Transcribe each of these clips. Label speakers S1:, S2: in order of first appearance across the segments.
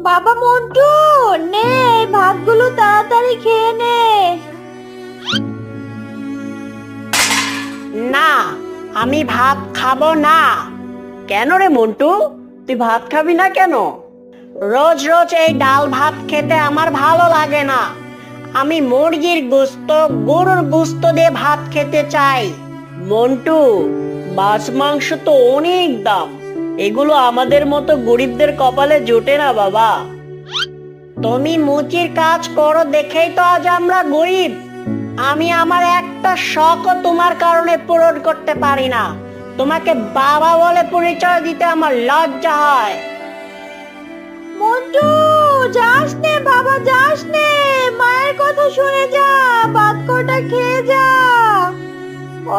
S1: বাবা মন্টু, নে এই ভাতগুলো তাড়াতাড়ি খেয়ে নে।
S2: না, আমি ভাত খাবো না। কেন রে মন্টু, তুই ভাত খাবি না কেন? রোজ রোজ এই ডাল ভাত খেতে আমার ভালো লাগে না। আমি মুরগির গোস্ত, গরুর গোস্ত দিয়ে ভাত খেতে চাই। মন্টু, মাছ মাংস তো অনেক দাম, এগুলো আমাদের মতো গরিবদের কপালে জোটে না বাবা। তুমি মুচির কাজ করো দেখেই তো আজ আমরা গরিব। আমি আমার একটা শখও তোমার কারণে পূরণ করতে পারি না। তোমাকে বাবা বলে পরিচয় দিতে আমার লজ্জা হয়।
S1: মন্টু, যাস নে বাবা, যাস নে, মায়ের কথা শুনে যা, ভাত কটা খেয়ে যা।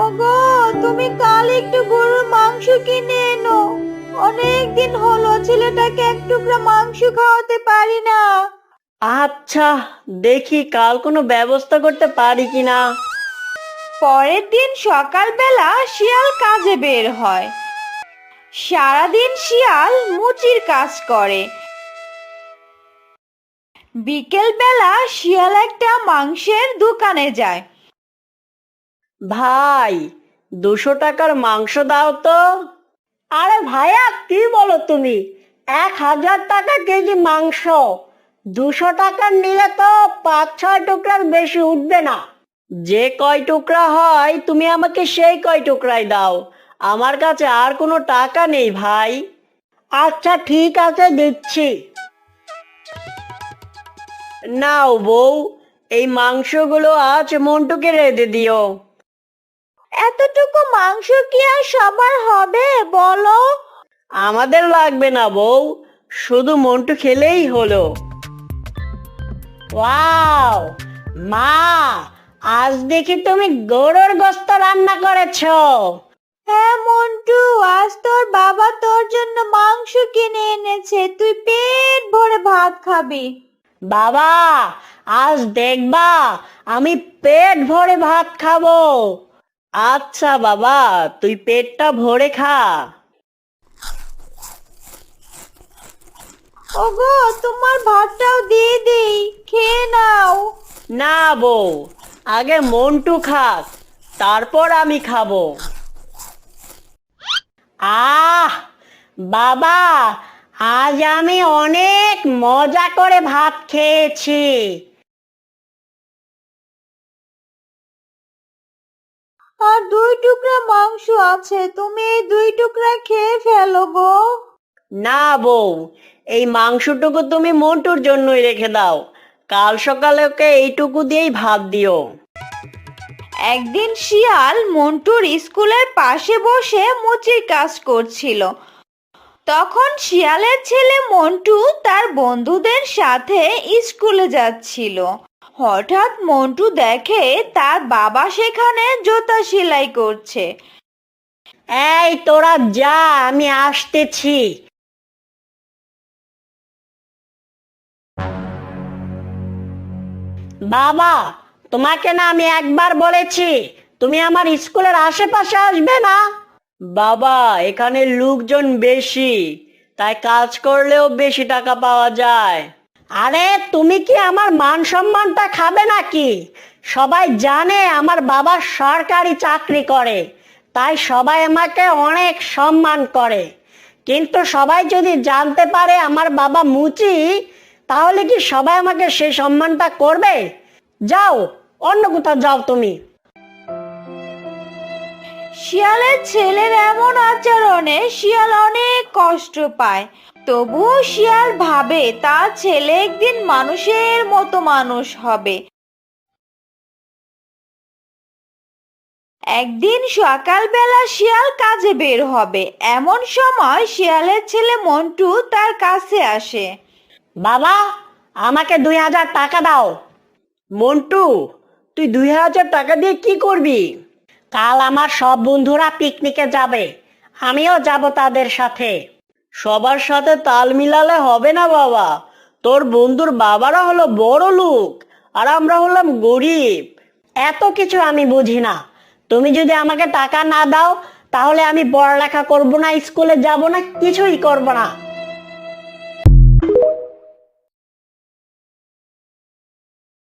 S1: ওগো, তুমি কাল একটু গরুর মাংস কিনে এনো। অনেক দিন হলো ছেলেটাকে এক টুকরা মাংস খাওয়াতে পারি না।
S2: আচ্ছা, দেখি কাল কোনো ব্যবস্থা করতে পারি কিনা।
S1: পরের দিন সকালবেলা শিয়াল কাজে বের হয়। সারাদিন শিয়াল মুচির কাজ করে। বিকেল বেলা শিয়াল একটা মাংসের দোকানে যায়।
S2: ভাই, 200 টাকার মাংস দাও তো। আরে ভাইয়া, কি বলো তুমি? 1000 টাকা কেজি মাংস। 200 টাকার নিলে তো 5-6 টুকরার বেশি উঠবে না। যে কয় টুকরা হয় তুমি আমাকে সেই কয় টুকরাই দাও। আমার কাছে আর কোনো টাকা নেই ভাই। আচ্ছা ঠিক আছে, দিচ্ছি। নাও বউ, এই মাংসগুলো আজ মন্টুকে রেঁধে দিও।
S1: এতটুকু মাংস কি আর সবার হবে বলো?
S2: আমাদের লাগবে না বউ, শুধু মন্টু খেলেই হলো। ওয়াও, মা, আজ দেখি তুমি গরুর গোশত রান্না করেছো।
S1: হ্যাঁ মন্টু, আজ তোর বাবা তোর জন্য মাংস কিনে এনেছে, তুই পেট ভরে ভাত খাবি।
S2: বাবা, আজ দেখবা আমি পেট ভরে ভাত খাবো। আচ্ছা বাবা, তুই পেটটা ভরে খা।
S1: ওগো, তোমার ভাতটাও দিয়ে দেই, খেয়ে নাও।
S2: না বউ, আগে মন্টু খাক, তারপর আমি খাবো। আহ বাবা, আজ আমি অনেক মজা করে ভাত খেয়েছি।
S1: আর 2 টুকরা মাংস আছে, তুমি এই 2 টুকরা খেয়ে ফেলো গো।
S2: না বউ, এই মাংসটুকু তুমি মন্টুর জন্যই রেখে দাও। কাল সকালে ওকে এইটুকু দিয়েই ভাত দিও।
S1: একদিন শিয়াল মন্টুর স্কুলের পাশে বসে মুচির কাজ করছিল। তখন শিয়ালের ছেলে মন্টু তার বন্ধুদের সাথে স্কুলে যাচ্ছিল। হঠাৎ মন্টু দেখে তার বাবা সেখানে জুতা সেলাই করছে।
S2: এই তোরা যা, আমি আসতেছি। বাবা, তোমাকে না আমি একবার বলেছি তুমি আমার স্কুলের আশেপাশে আসবে না। বাবা, এখানে লোকজন বেশি, তাই কাজ করলেও বেশি টাকা পাওয়া যায়। আরে তুমি কি আমার মান সম্মানটা খাবে নাকি? সবাই জানে আমার বাবা সরকারি চাকরি করে, তাই সবাই আমাকে অনেক সম্মান করে। কিন্তু সবাই যদি জানতে পারে আমার বাবা মুচি, তাহলে কি সবাই আমাকে সেই সম্মানটা করবে? যাও, অন্য কোথাও যাও তুমি।
S1: শিয়ালের ছেলের এমন আচরণে শিয়াল অনেক কষ্ট পায়। তবুও শিয়াল ভাবে তার ছেলে একদিন মানুষের মতো মানুষ হবে। একদিন সকালবেলা শিয়াল কাজে বের হবে, এমন সময় শিয়ালের ছেলে মন্টু তার কাছে আসে।
S2: বাবা, আমাকে 2000 টাকা দাও। মন্টু, তুই 2000 টাকা দিয়ে কি করবি? কাল আমার সব বন্ধুরা পিকনিকে যাবে, আমিও যাব তাদের সাথে। সবার সাথে তাল মিলালে হবে না বাবা। তোর বন্ধুর বাবারা হলো বড় লোক, আর আমরা হলাম গরিব। এত কিছু আমি বুঝি না। তুমি যদি আমাকে টাকা না দাও, তাহলে আমি পড়ালেখা করব না, স্কুলে যাব না, কিছুই করব না।